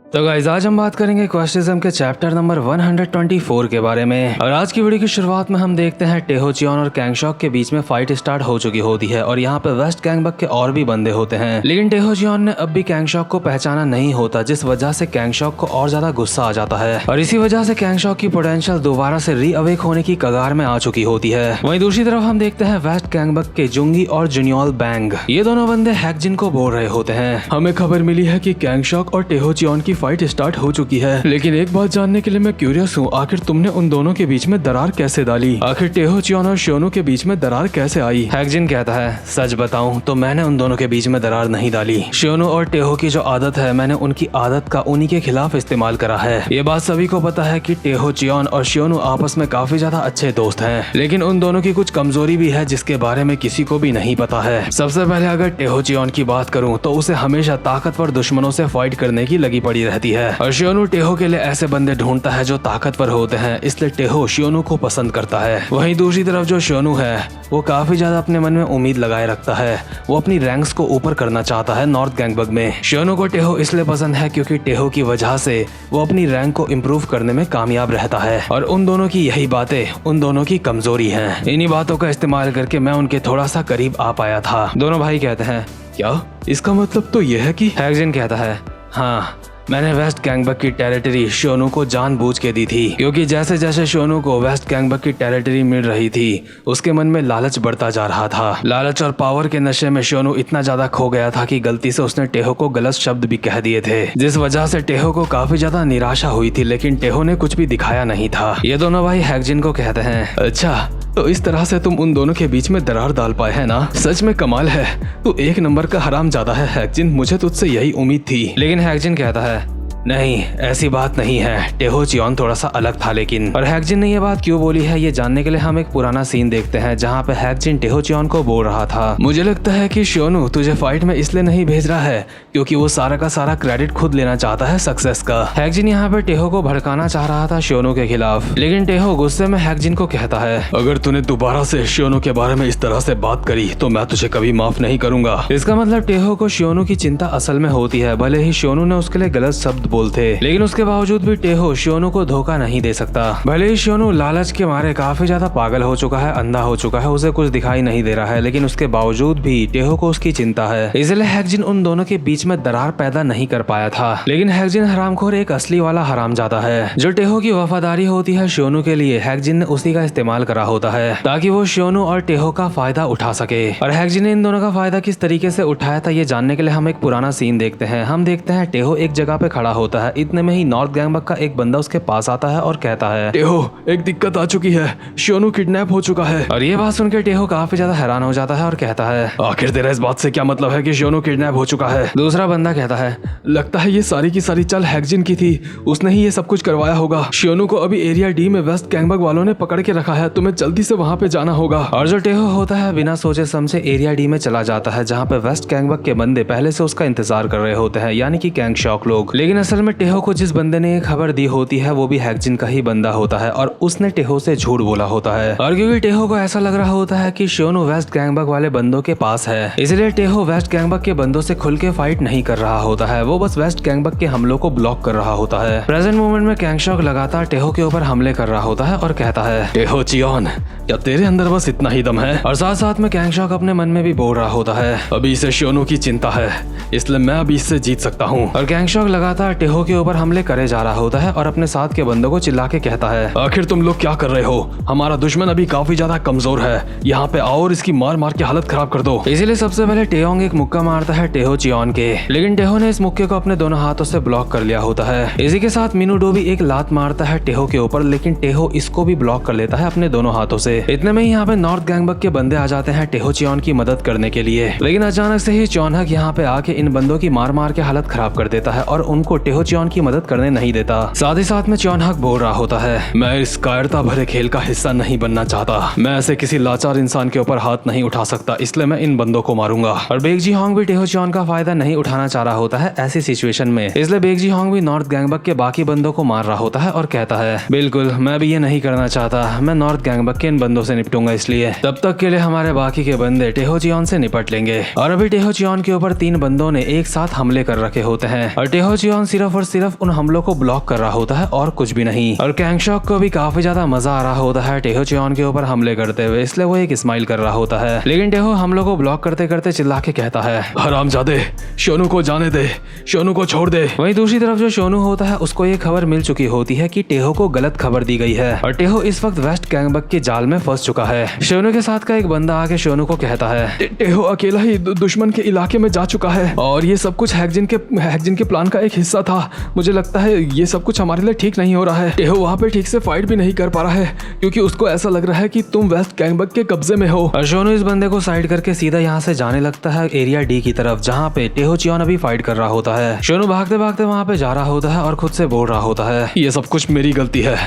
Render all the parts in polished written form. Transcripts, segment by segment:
तो गाइस आज हम बात करेंगे क्वेश्चनिज्म के चैप्टर नंबर 124 के बारे में। और आज की वीडियो की शुरुआत में हम देखते हैं टेहो चियोन और कैंगशॉक के बीच में फाइट स्टार्ट हो चुकी होती है और यहाँ पे वेस्ट गैंगबक के और भी बंदे होते हैं, लेकिन टेहो चियोन ने अब भी कैंगशॉक को पहचाना नहीं होता, जिस वजह से कैंगशॉक को और ज्यादा गुस्सा आ जाता है और इसी वजह से कैंगशॉक की पोटेंशियल दोबारा से रीअवेक होने की कगार में आ चुकी होती है। वहीं दूसरी तरफ हम देखते हैं वेस्ट गैंगबक के जुंगी और जुनियोल बैंग, ये दोनों बंदे हैकजिन को बोल रहे होते हैं। हमें खबर मिली है कि कैंगशॉक और टेहो चियोन की फाइट स्टार्ट हो चुकी है, लेकिन एक बात जानने के लिए मैं क्यूरियस हूँ, आखिर तुमने उन दोनों के बीच में दरार कैसे डाली? आखिर टेहो चियोन और शियोनो के बीच में दरार कैसे आई? हैकजिन कहता है, सच बताऊं तो मैंने उन दोनों के बीच में दरार नहीं डाली। शियोनो और टेहो की जो आदत है, मैंने उनकी आदत का उन्हीं के खिलाफ इस्तेमाल करा है। ये बात सभी को पता है कि टेहो चियोन और शियोनो आपस में काफी ज्यादा अच्छे दोस्त हैं, लेकिन उन दोनों की कुछ कमजोरी भी है जिसके बारे में किसी को भी नहीं पता है। सबसे पहले अगर टेहो चियोन की बात करूँ तो उसे हमेशा ताकतवर दुश्मनों से फाइट करने की लगी पड़ी रहती है और शियोनो टेहो के लिए ऐसे बंदे ढूंढता है जो ताकतवर होते हैं, इसलिए टेहो शियोनो को पसंद करता है। वहीं दूसरी तरफ जो शियोनो है वो काफी ज्यादा अपने मन में उम्मीद लगाए रखता है, वो अपनी रैंक्स को ऊपर करना चाहता है नॉर्थ गैंगबक में। शियोनो को टेहो इसलिए पसंद है क्योंकि टेहो की वजह से वो अपनी रैंक को इम्प्रूव करने में कामयाब रहता है और उन दोनों की यही बातें उन दोनों की कमजोरी है। इन्हीं बातों का इस्तेमाल करके मैं उनके थोड़ा सा करीब आ पाया था। दोनों भाई कहते हैं, क्या इसका मतलब तो यह है कि? हैकजिन कहता है, हाँ मैंने वेस्ट गैंगबक की टेरिटरी शियोनो को जानबूझ के दी थी, क्योंकि जैसे जैसे शियोनो को वेस्ट गैंगबक की टेरिटरी मिल रही थी उसके मन में लालच बढ़ता जा रहा था। लालच और पावर के नशे में शियोनो इतना ज्यादा खो गया था कि गलती से उसने टेहो को गलत शब्द भी कह दिए थे, जिस वजह से टेहो को काफी ज्यादा निराशा हुई थी, लेकिन टेहो ने कुछ भी दिखाया नहीं था। ये दोनों भाई हैकजिन को कहते हैं, अच्छा तो इस तरह से तुम उन दोनों के बीच में दरार डाल पाए है ना, सच में कमाल है, तू एक नंबर का हराम ज्यादा है हैकजिन, मुझे तुझसे यही उम्मीद थी। लेकिन हैकजिन कहता है, नहीं ऐसी बात नहीं है, टेहो चियोन थोड़ा सा अलग था लेकिन। और हैकजिन ने ये बात क्यों बोली है ये जानने के लिए हम एक पुराना सीन देखते हैं जहाँ पे हैकजिन टेहो चियोन को बोल रहा था, मुझे लगता है कि शियोनो तुझे फाइट में इसलिए नहीं भेज रहा है क्योंकि वो सारा का सारा क्रेडिट खुद लेना चाहता है सक्सेस का। हैकजिन यहाँ पे टेहो को भड़काना चाह रहा था शियोनो के खिलाफ, लेकिन टेहो गुस्से में हैकजिन को कहता है, अगर तूने दोबारा से शियोनो के बारे में इस तरह से बात करी तो मैं तुझे कभी माफ नहीं करूंगा। इसका मतलब टेहो को शियोनो की चिंता असल में होती है, भले ही शियोनो ने उसके लिए गलत शब्द बोलते, लेकिन उसके बावजूद भी टेहो शियोनो को धोखा नहीं दे सकता। भले ही शियोनो लालच के मारे काफी ज्यादा पागल हो चुका है, अंधा हो चुका है, उसे कुछ दिखाई नहीं दे रहा है, लेकिन उसके बावजूद भी टेहो को उसकी चिंता है, इसलिए हैकजिन उन दोनों के बीच में दरार पैदा नहीं कर पाया था। लेकिन हैकजिन हरामखोर एक असली वाला हरामजादा है, जो टेहो की वफादारी होती है शियोनो के लिए हैकजिन ने उसी का इस्तेमाल करा होता है ताकि वो शियोनो और टेहो का फायदा उठा सके। और हैकजिन ने इन दोनों का फायदा किस तरीके से उठाया था ये जानने के लिए हम एक पुराना सीन देखते हैं। हम देखते हैं टेहो एक जगह पे खड़ा होता है, इतने में ही नॉर्थ गैंगबक का एक बंदा उसके पास आता है और कहता है, टेहो एक दिक्कत आ चुकी है, शियोनो किडनैप हो चुका है। और ये बात सुनकर टेहो काफी ज्यादा हैरान हो जाता है और कहता है, आखिर तेरा इस बात से क्या मतलब है कि शियोनो किडनैप हो चुका है? दूसरा बंदा कहता है, लगता है ये सारी की सारी चल हैकजिन की थी, उसने ही ये सब कुछ करवाया होगा। शियोनो को अभी एरिया डी में वेस्ट गैंगबक वालों ने पकड़ के रखा है, तुम्हें जल्दी से वहाँ पे जाना होगा। और जो टेहो होता है बिना सोचे समझे एरिया डी में चला जाता है, जहाँ पे वेस्ट गैंगबक के बंदे पहले से उसका इंतजार कर रहे होते हैं, यानी कि कैंगशॉक लोग। लेकिन असल में टेहो को जिस बंदे ने खबर दी होती है वो भी हैकजिन का ही बंदा होता है और उसने टेहो से झूठ बोला होता है। और क्योंकि टेहो को ऐसा लग रहा होता है कि शियोनो वेस्ट गैंगबक वाले बंदों के पास है, इसलिए टेहो वेस्ट गैंगबक के बंदों से खुल के फाइट नहीं कर रहा होता है, वो बस वेस्ट गैंगबक के हमलों को ब्लॉक कर रहा होता है। प्रेजेंट मोमेंट में कैंगशॉक लगातार टेहो के ऊपर हमले कर रहा होता है और कहता है, टेहो चियोन क्या तेरे अंदर बस इतना ही दम है? और साथ साथ में कैंगशॉक अपने मन में भी बोल रहा होता है, अभी इसे शियोनो की चिंता है, इसलिए मैं अभी इससे जीत सकता हूँ। और कैंगशॉक लगातार टेहो के ऊपर हमले करे जा रहा होता है और अपने साथ के बंदों को चिल्ला के कहता है, आखिर तुम लोग क्या कर रहे हो? हमारा दुश्मन अभी काफी ज्यादा कमजोर है, यहाँ पे आओ और इसकी मार मार के हालत खराब कर दो। इसीलिए सबसे पहले टेयोंग एक मुक्का मारता है टेहो चियोन के, लेकिन टेहो ने इस मुक्के को अपने दोनों हाथों से ब्लॉक कर लिया होता है। इसी के साथ मिनूडो भी एक लात मारता है टेहो के ऊपर, लेकिन टेहो इसको भी ब्लॉक कर लेता है अपने दोनों हाथों से। इतने में ही यहाँ पे नॉर्थ गैंगबक के बंदे आ जाते हैं टेहो चियोन की मदद करने के लिए, लेकिन अचानक से ही चौनहक यहाँ पे आके इन बंदों की मार मार के हालत खराब कर देता है और उनको टेहो चियोन की मदद करने नहीं देता। साथ ही साथ में चौनहक बोल रहा होता है, मैं इस कायरता भरे खेल का हिस्सा नहीं बनना चाहता, मैं ऐसे किसी लाचार इंसान के ऊपर हाथ नहीं उठा सकता, इसलिए मैं इन बंदों को मारूंगा। और बेगजी होंग भी टेहो चियोन का फायदा नहीं उठाना चाह रहा होता है ऐसी सिचुएशन में, इसलिए बेगजी होंग भी नॉर्थ गैंगबक के बाकी बंदों को मार रहा होता है और कहता है, बिल्कुल मैं भी ये नहीं करना चाहता, मैं नॉर्थ गैंगबक के इन बंदों से निपटूंगा, इसलिए तब तक के लिए हमारे बाकी के बंदे टेहो चियोन से निपट लेंगे। और अभी टेहो चियोन के ऊपर 3 बंदों ने एक साथ हमले कर रखे होते हैं और टेहो चियोन सिर्फ और सिर्फ उन हमलों को ब्लॉक कर रहा होता है और कुछ भी नहीं। और कैंगशॉक को भी काफी ज्यादा मजा आ रहा होता है टेहोचियोन के ऊपर हमले करते हुए, इसलिए वो एक स्माइल कर रहा होता है। लेकिन टेहो हमलों को ब्लॉक करते करते चिल्ला के कहता है, हरामजादे, शोनू को जाने दे, शोनू को छोड़ दे। वहीं दूसरी तरफ जो शोनू होता है उसको ये खबर मिल चुकी होती है कि टेहो को गलत खबर दी गई है और टेहो इस वक्त वेस्ट गैंगबक के जाल में फंस चुका है। शोनू के साथ का एक बंदा आके शोनू को कहता है, टेहो अकेला ही दुश्मन के इलाके में जा चुका है और ये सब कुछ हैकजिन के प्लान का एक हिस्सा था। मुझे लगता है ये सब कुछ हमारे लिए ठीक नहीं हो रहा है। टेहो वहाँ पे ठीक से फाइट भी नहीं कर पा रहा है क्योंकि उसको ऐसा लग रहा है कि तुम वेस्ट गैंगबक के कब्जे में हो। और शोनू इस बंदे को साइड करके सीधा यहाँ से जाने लगता है एरिया डी की तरफ, जहाँ पे टेहोचियोन अभी फाइट कर रहा होता है। शोनू भागते भागते वहाँ पे जा रहा होता है और खुद से बोल रहा होता है, ये सब कुछ मेरी गलती है,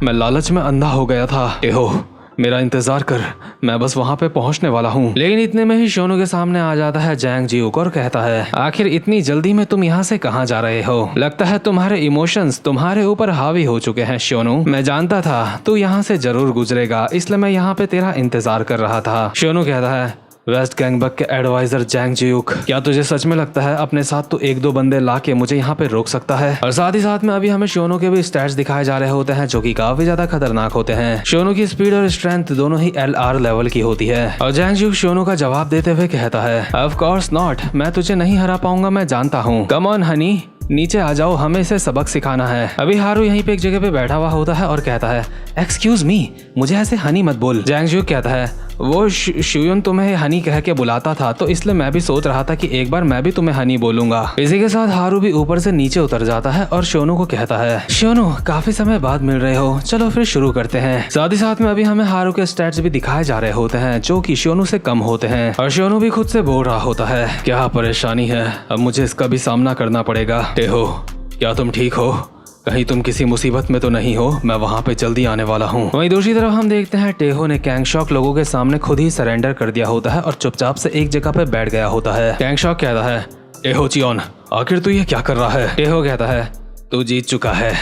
मैं लालच में अंधा हो गया था। टेहो मेरा इंतजार कर, मैं बस वहाँ पे पहुँचने वाला हूँ। लेकिन इतने में ही शोनू के सामने आ जाता है जैंग जियूक और कहता है, आखिर इतनी जल्दी में तुम यहाँ से कहाँ जा रहे हो? लगता है तुम्हारे इमोशंस तुम्हारे ऊपर हावी हो चुके हैं शोनू। मैं जानता था तू यहाँ से जरूर गुजरेगा, इसलिए मैं यहाँ पे तेरा इंतजार कर रहा था। शोनू कहता है, वेस्ट गैंगबक के एडवाइजर जैंग जियूक, क्या तुझे सच में लगता है अपने साथ तो एक दो बंदे लाके मुझे यहाँ पे रोक सकता है? और साथ ही साथ में अभी हमें शोनू के भी स्टैट्स दिखाए जा रहे होते हैं जो कि काफी ज्यादा खतरनाक होते हैं। शोनू की स्पीड और स्ट्रेंथ दोनों ही LR लेवल की होती है। और जैंग जियूक शोनू का जवाब देते हुए कहता है, ऑफ कोर्स नॉट, मैं तुझे नहीं हरा पाऊंगा, मैं जानता हूँ। कम ऑन हनी, नीचे आ जाओ, हमें इसे सबक सिखाना है। अभी हारू यहीं पे एक जगह पे बैठा हुआ होता है और कहता है, एक्सक्यूज मी, मुझे ऐसे हनी मत बोल। जैंग जियूक कहता है, वो शुयुन तुम्हें हनी कह के बुलाता था तो इसलिए मैं भी सोच रहा था कि एक बार मैं भी तुम्हें हनी बोलूंगा। इसी के साथ हारू भी ऊपर से नीचे उतर जाता है और शोनू को कहता है, शोनू काफी समय बाद मिल रहे हो, चलो फिर शुरू करते हैं। साथ ही साथ में अभी हमें हारू के स्टैट्स भी दिखाए जा रहे होते हैं जो कि शोनू से कम होते हैं। और शोनू भी खुद से बोल रहा होता है, क्या परेशानी है, अब मुझे इसका भी सामना करना पड़ेगा। टेहो क्या तुम ठीक हो? कहीं तुम किसी मुसीबत में तो नहीं हो? मैं वहाँ पे जल्दी आने वाला हूँ। वहीं दूसरी तरफ हम देखते हैं टेहो ने कैंगशॉक लोगों के सामने खुद ही सरेंडर कर दिया होता है और चुपचाप से एक जगह पे बैठ गया होता है। कैंगशॉक कहता है, टेहोचियोन आखिर तू ये क्या कर रहा है? टेहो कहता है, तू जीत चुका है,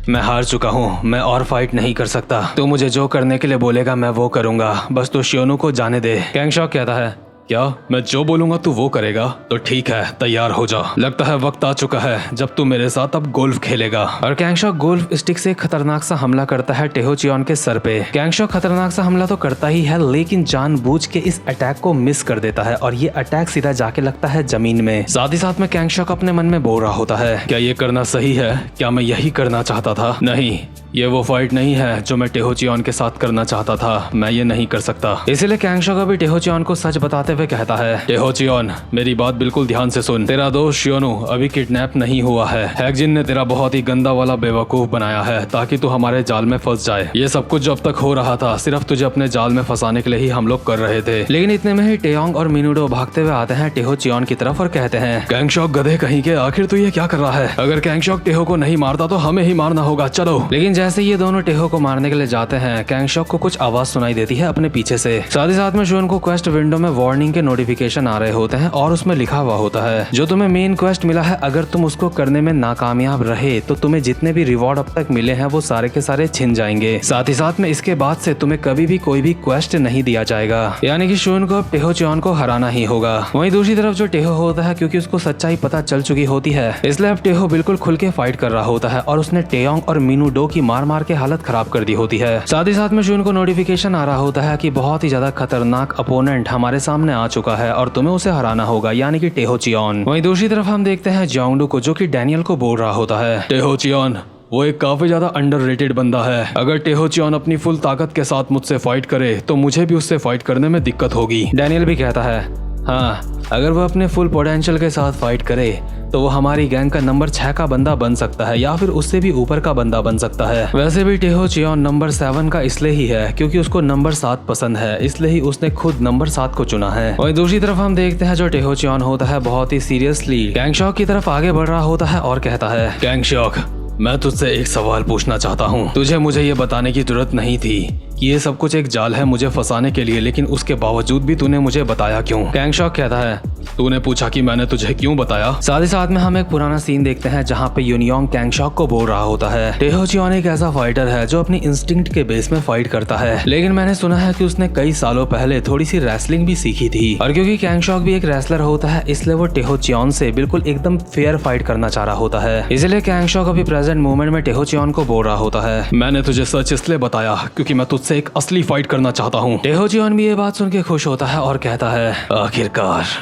मैं हार चुका हूँ, मैं और फाइट नहीं कर सकता। तू मुझे जो करने के लिए बोलेगा मैं वो करूंगा, बस तू शोनू को जाने दे। कैंगशॉक कहता है, क्या मैं जो बोलूंगा तू वो करेगा? तो ठीक है, तैयार हो जा, लगता है वक्त आ चुका है जब तू मेरे साथ अब गोल्फ खेलेगा। और कैंगशॉक गोल्फ स्टिक से खतरनाक सा हमला करता है टेहोचियोन के सर पे। कैंगशॉक खतरनाक सा हमला तो करता ही है लेकिन जानबूझ के इस अटैक को मिस कर देता है और ये अटैक सीधा जाके लगता है जमीन में। साथ ही साथ में कैंगशॉक अपने मन में बोल रहा होता है, क्या ये करना सही है? क्या मैं यही करना चाहता था? नहीं, ये वो फाइट नहीं है जो मैं टेहोचियोन के साथ करना चाहता था, मैं ये नहीं कर सकता। इसीलिए कैंगशॉक अभी टेहोचियोन को सच बताते हुए कहता है, टेहोचियोन मेरी बात बिल्कुल ध्यान से सुन, तेरा दोस्त शोनू अभी किडनैप नहीं हुआ है। हैकजिन ने तेरा बहुत ही गंदा वाला बेवकूफ बनाया है ताकि तू हमारे जाल में फंस जाए। ये सब कुछ जब तक हो रहा था सिर्फ तुझे अपने जाल में फंसाने के लिए ही हम लोग कर रहे थे। लेकिन इतने में ही टेयोंग और मिनुडो भागते हुए आते हैं टेहोचियोन की तरफ और कहते हैं, कैंगशॉक गधे कहीं के, आखिर तू ये क्या कर रहा है? अगर कैंगशॉक टेहो को नहीं मारता तो हमें ही मारना होगा, चलो। लेकिन जैसे ये दोनों टेहो को मारने के लिए जाते हैं कैंगशॉक को कुछ आवाज सुनाई देती है अपने पीछे से। साथ ही साथ में शोन को क्वेस्ट विंडो में वार्निंग के नोटिफिकेशन आ रहे होते हैं और उसमें लिखा हुआ होता है, जो तुम्हें मेन क्वेस्ट मिला है अगर तुम उसको करने में नाकामयाब रहे तो तुम्हें जितने भी रिवॉर्ड अब तक मिले हैं वो सारे के सारे छिन जाएंगे। साथ ही साथ में इसके बाद से तुम्हें कभी भी कोई भी क्वेस्ट नहीं दिया जाएगा, यानी कि शोन को अब टेहोचियोन को हराना ही होगा। वहीं दूसरी तरफ जो टेहो होता है क्योंकि उसको सच्चाई पता चल चुकी होती है इसलिए अब टेहो बिल्कुल खुल के फाइट कर रहा होता है और उसने टेयोंग और मिनुडो की मार मार के हालत खराब कर दी होती है। साथ ही साथ में शोन को नोटिफिकेशन आ रहा होता है कि बहुत ही ज्यादा खतरनाक अपोनेंट हमारे सामने आ चुका है और तुम्हें उसे हराना होगा, यानी कि टेहोचियोन। वहीं दूसरी तरफ हम देखते हैं जोंगडू को जो कि डैनियल को बोल रहा होता है, टेहोचियोन वो एक काफी ज्यादा अंडररेटेड बंदा है। अगर टेहोचियोन अपनी फुल ताकत के साथ मुझसे फाइट करे तो मुझे भी उससे फाइट करने में दिक्कत होगी। डैनियल भी कहता है, हाँ अगर वो अपने फुल पोटेंशियल के साथ फाइट करे तो वो हमारी गैंग का नंबर 6 का बंदा बन सकता है या फिर उससे भी ऊपर का बंदा बन सकता है। वैसे भी टेहोचियोन नंबर 7 का इसलिए ही है क्योंकि उसको नंबर 7 पसंद है, इसलिए ही उसने खुद नंबर 7 को चुना है। और दूसरी तरफ हम देखते हैं जो टेहोचियोन होता है बहुत ही सीरियसली कैंगशॉक की तरफ आगे बढ़ रहा होता है और कहता है, कैंगशॉक मैं तुझसे एक सवाल पूछना चाहता हूँ। तुझे मुझे ये बताने की जरूरत नहीं थी कि ये सब कुछ एक जाल है मुझे फंसाने के लिए, लेकिन उसके बावजूद भी तूने मुझे बताया क्यों? कैंगशॉक कहता है तूने पूछा कि मैंने तुझे क्यों बताया। साथ ही साथ में हम एक पुराना सीन देखते हैं जहाँ पे यूनियोंग कैंगशॉक को बोल रहा होता है टेहोचियोन एक ऐसा फाइटर है जो अपनी इंस्टिंक्ट के बेस में फाइट करता है, लेकिन मैंने सुना है कि उसने कई सालों पहले थोड़ी सी रेसलिंग भी सीखी थी, और क्योंकि कैंगशॉक भी एक रेसलर होता है इसलिए वो टेहोचियोन से बिल्कुल एकदम फेयर फाइट करना चाह रहा होता है। इसलिए कैंगशॉक अभी प्रेजेंट मोमेंट में टेहोचियोन को बोल रहा होता है मैंने तुझे सच इसलिए बताया क्योंकि मैं तुझसे एक असली फाइट करना चाहता हूँ। टेहोचियोन भी ये बात सुन के खुश होता है और कहता है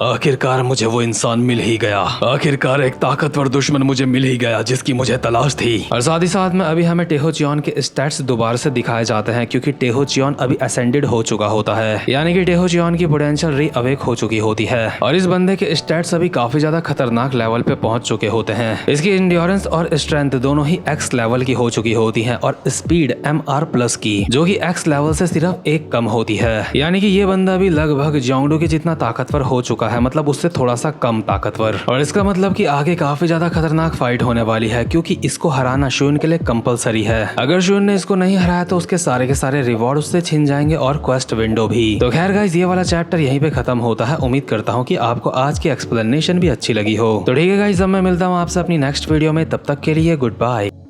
आखिरकार मुझे वो इंसान मिल ही गया, आखिरकार एक ताकतवर दुश्मन मुझे मिल ही गया जिसकी मुझे तलाश थी। और साथ ही साथ में अभी हमें टेहोचियोन के स्टैट्स दोबारा से दिखाए जाते हैं क्योंकि टेहोचियोन अभी असेंडेड हो चुका होता है, यानी कि टेहोचियोन की पोटेंशियल री अवेक हो चुकी होती है और इस बंदे के स्टैट्स अभी काफी ज्यादा खतरनाक लेवल पे पहुंच चुके होते हैं। इसकी इंड्योरेंस और स्ट्रेंथ दोनों ही एक्स लेवल की हो चुकी होती है और स्पीड MR+ की जो कि एक्स लेवल से सिर्फ एक कम होती है, यानी कि ये बंदा भी लगभग जोंगडू के जितना ताकतवर हो चुका है, मतलब उससे थोड़ा सा कम ताकतवर। और इसका मतलब कि आगे काफी ज्यादा खतरनाक फाइट होने वाली है क्योंकि इसको हराना शून के लिए कंपलसरी है। अगर शून ने इसको नहीं हराया तो उसके सारे रिवॉर्ड उससे छिन जाएंगे और क्वेस्ट विंडो भी। तो खैर गाइस ये वाला चैप्टर यहीं पे खत्म होता है। उम्मीद करता हूँ कि आपको आज की एक्सप्लेनेशन भी अच्छी लगी हो। तो ठीक है गाइस, अब मैं मिलता हूँ आपसे अपनी नेक्स्ट वीडियो में, तब तक के लिए गुड बाय।